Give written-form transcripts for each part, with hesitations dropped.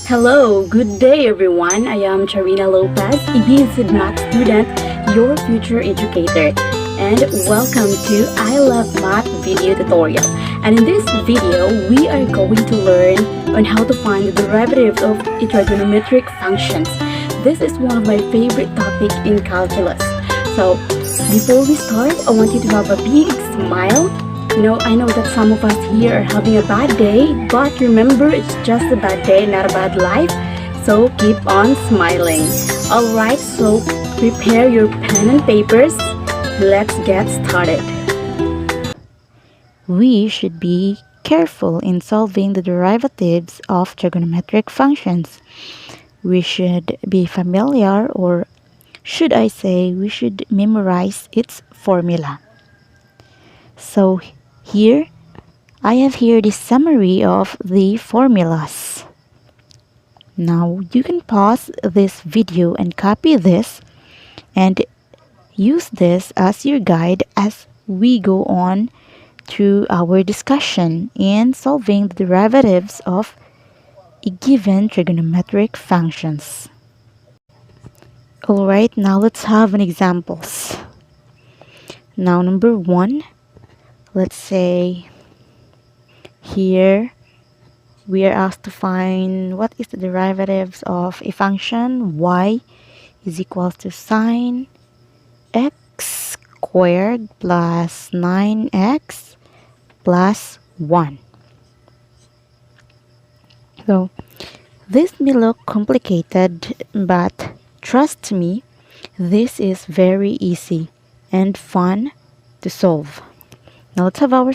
Hello, good day everyone. I am Charina Lopez, a BSid Math student, your future educator. And welcome to I Love Math video tutorial. And in this video, we are going to learn on how to find the derivatives of a trigonometric functions. This is one of my favorite topics in calculus. So before we start, I want you to have a big smile. I know that some of us here are having a bad day, but remember, it's just a bad day, not a bad life. So keep on smiling. Alright, so prepare your pen and papers. Let's get started. We should be careful in solving the derivatives of trigonometric functions. We should be familiar, or should I say, we should memorize its formula. So here, I have here the summary of the formulas. Now you can pause this video and copy this and use this as your guide as we go on through our discussion in solving the derivatives of a given trigonometric functions. Alright, now let's have an examples. Now number 1, let's say here we are asked to find what is the derivatives of a function y is equals to sine x squared plus 9x plus 1. So this may look complicated, but trust me, this is very easy and fun to solve. Now let's have our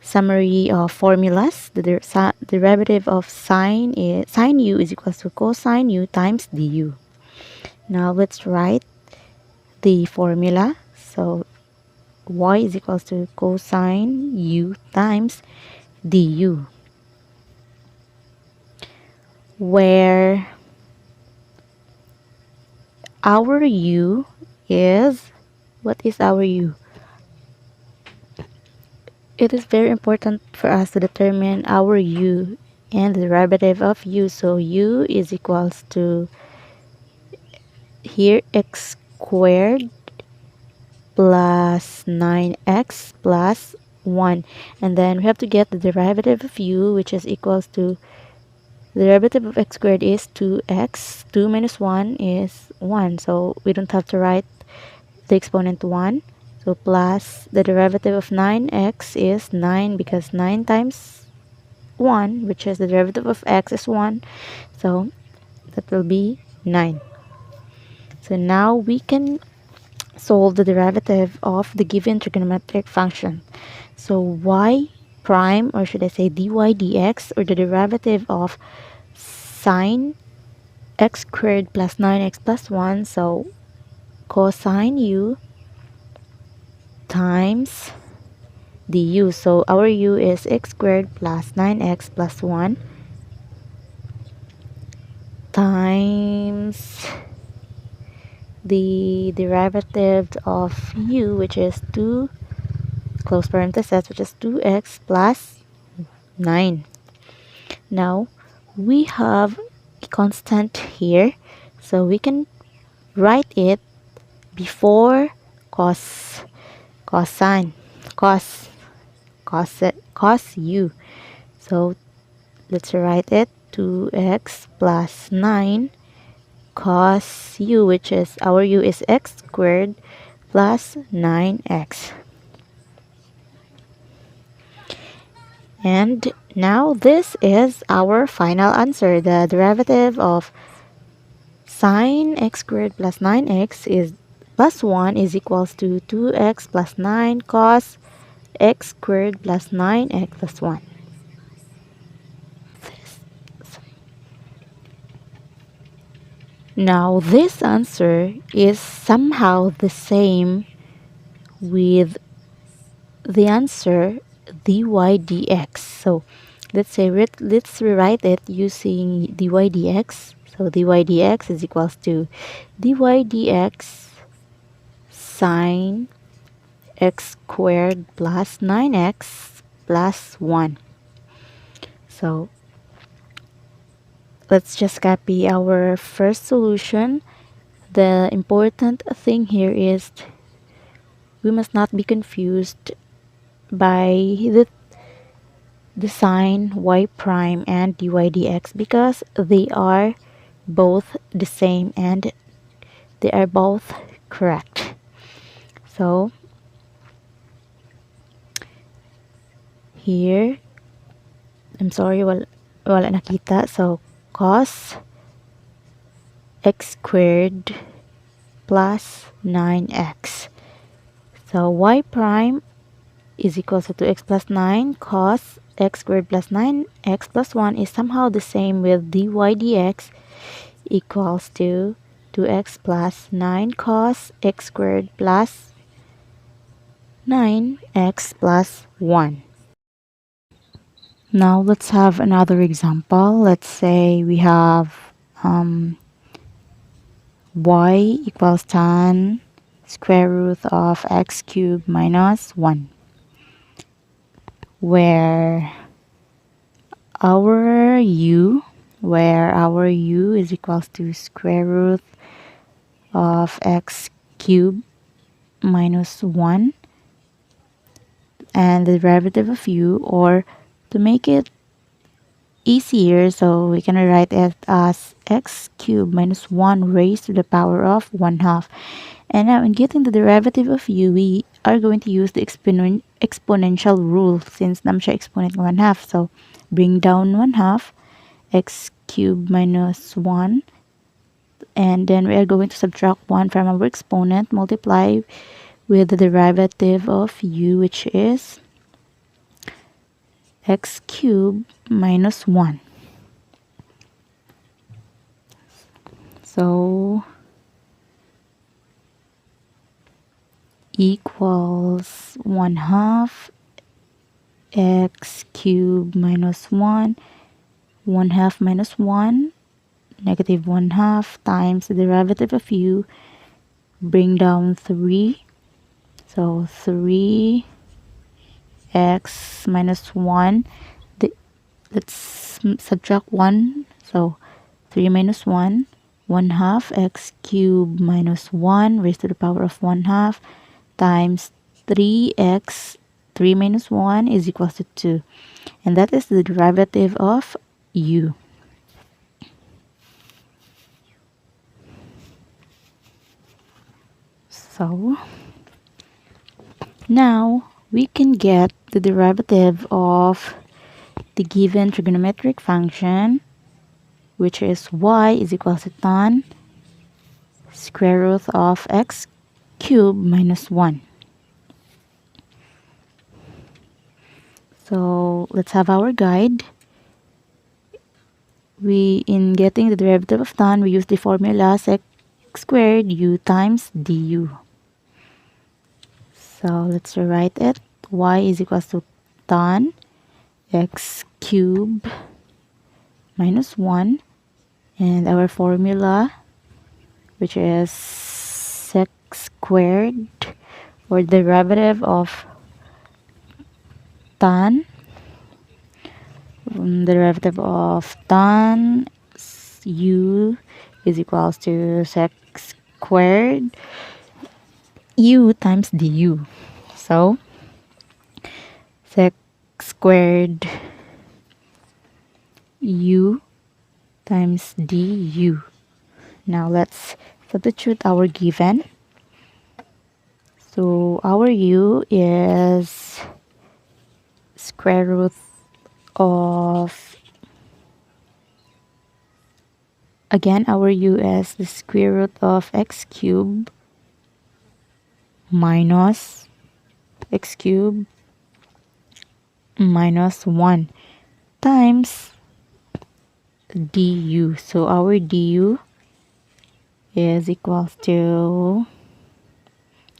summary of formulas. The derivative of sine u is equals to cosine u times du. Now let's write the formula. So y is equals to cosine u times du, where our u is, what is our u? It is very important for us to determine our u and the derivative of u. So u is equals to here x squared plus 9x plus 1, and then we have to get the derivative of u, which is equals to the derivative of x squared is 2x. 2 minus 1 is 1, so we don't have to write the exponent 1. So plus the derivative of 9x is 9, because 9 times 1, which is the derivative of x, is 1. So that will be 9. So now we can solve the derivative of the given trigonometric function. So y prime, or should I say dy dx, or the derivative of sine x squared plus 9x plus 1. So cosine u times du. So our u is x squared plus 9x plus 1 times the derivative of u, which is 2 close parenthesis, which is 2x plus 9. Now we have a constant here, so we can write it before cosine cos u. So let's write it 2x plus 9 cos u, which is our u is x squared plus 9x. And now this is our final answer. The derivative of sine x squared plus 9x is plus 1 is equals to 2x plus 9 cos x squared plus 9x plus 1. Now this answer is somehow the same with the answer dy dx. So let's rewrite it using dy dx. So dy dx is equals to dy dx sine x squared plus 9x plus 1. So let's just copy our first solution. The important thing here is we must not be confused by the sign y prime and dy dx because they are both the same and they are both correct. So here, I'm sorry, wala nakita. So cos x squared plus 9x. So y prime is equal to 2x plus 9 cos x squared plus 9x plus 1 is somehow the same with dy dx equals to 2x plus 9 cos x squared plus 9x plus 1. Now let's have another example. Let's say we have y equals tan square root of x cubed minus 1, where our u is equals to square root of x cubed minus 1, and the derivative of u, or to make it easier, so we can write it as x cubed minus 1 raised to the power of 1 half. And now in getting the derivative of u, we are going to use the exponential rule since nam siya exponent 1 half. So bring down 1 half, x cubed minus 1, and then we are going to subtract 1 from our exponent, multiply with the derivative of u, which is x cubed minus 1. So equals 1 half x cubed minus 1, 1 half minus 1, negative 1 half times the derivative of u, bring down 3, so 3x minus 1, let's subtract 1, so 3 minus 1, 1 half x cubed minus 1 raised to the power of 1 half times 3x, 3 minus 1 is equal to 2. And that is the derivative of u. So now we can get the derivative of the given trigonometric function, which is y is equal to tan square root of x cubed minus 1. So let's have our guide. In getting the derivative of tan, we use the formula sec squared u times du. So let's rewrite it. Y is equal to tan x cubed minus 1, and our formula, which is sec squared, or derivative of tan, u is equals to sec squared u times du. So sec squared u times du. Now let's substitute our given. So our u is square root of, again, our u is the square root of x cubed minus x cubed minus 1 times du. So our du is equals to,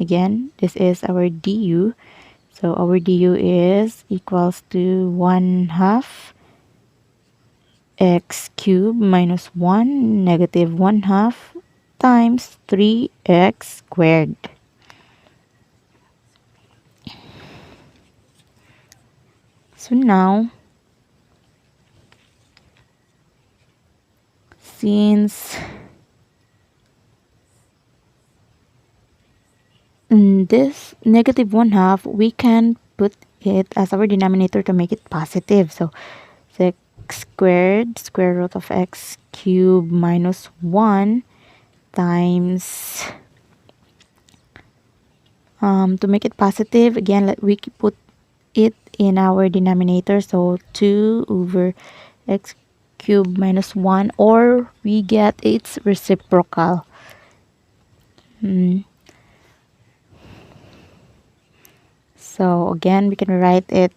again, this is our du. So our du is equals to 1 half x cubed minus 1 negative 1 half times 3x squared. So now since in this negative 1/2, we can put it as our denominator to make it positive. So x squared square root of x cubed minus 1 times, to make it positive, again, we put it in our denominator. So 2 over x cubed minus 1, or we get its reciprocal. So again, we can write it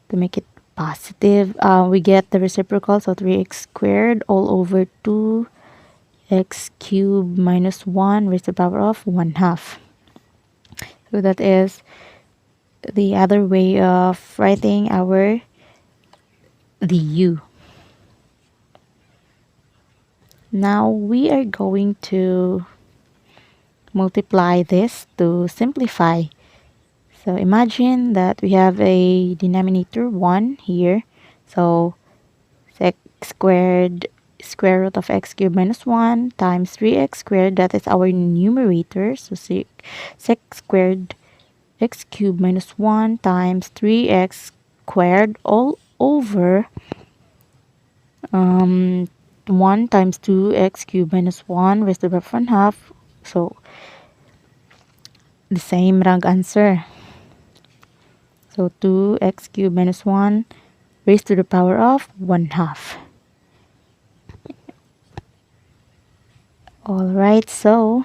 to make it positive. We get the reciprocal, so 3x squared all over 2x cubed minus 1 raised to the power of 1/2. So that is the other way of writing our du. Now we are going to multiply this to simplify. So imagine that we have a denominator 1 here. So x squared square root of x cubed minus 1 times 3x squared, that is our numerator. So 6 squared x cubed minus 1 times 3x squared all over 1 times 2x cubed minus 1 raised to the power of 1/2. So the same wrong answer. So 2x cubed minus 1 raised to the power of 1/2. Alright, so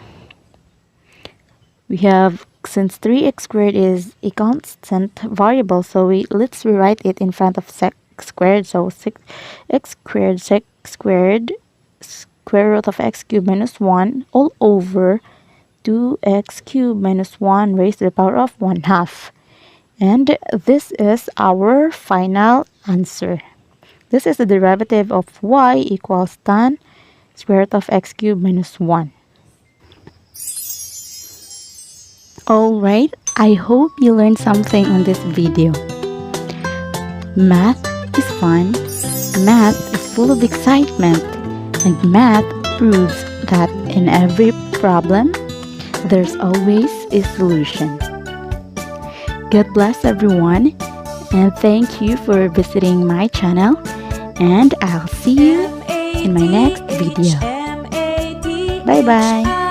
we have, since 3x squared is a constant variable, so let's rewrite it in front of x squared. So 6x squared square root of x cubed minus 1 all over 2x cubed minus 1 raised to the power of 1/2. And this is our final answer. This is the derivative of y equals tan square root of x cubed minus 1. Alright, I hope you learned something on this video. Math is fun, math is full of excitement, and math proves that in every problem, there's always a solution. God bless everyone, and thank you for visiting my channel, and I'll see you in my next video. Bye bye.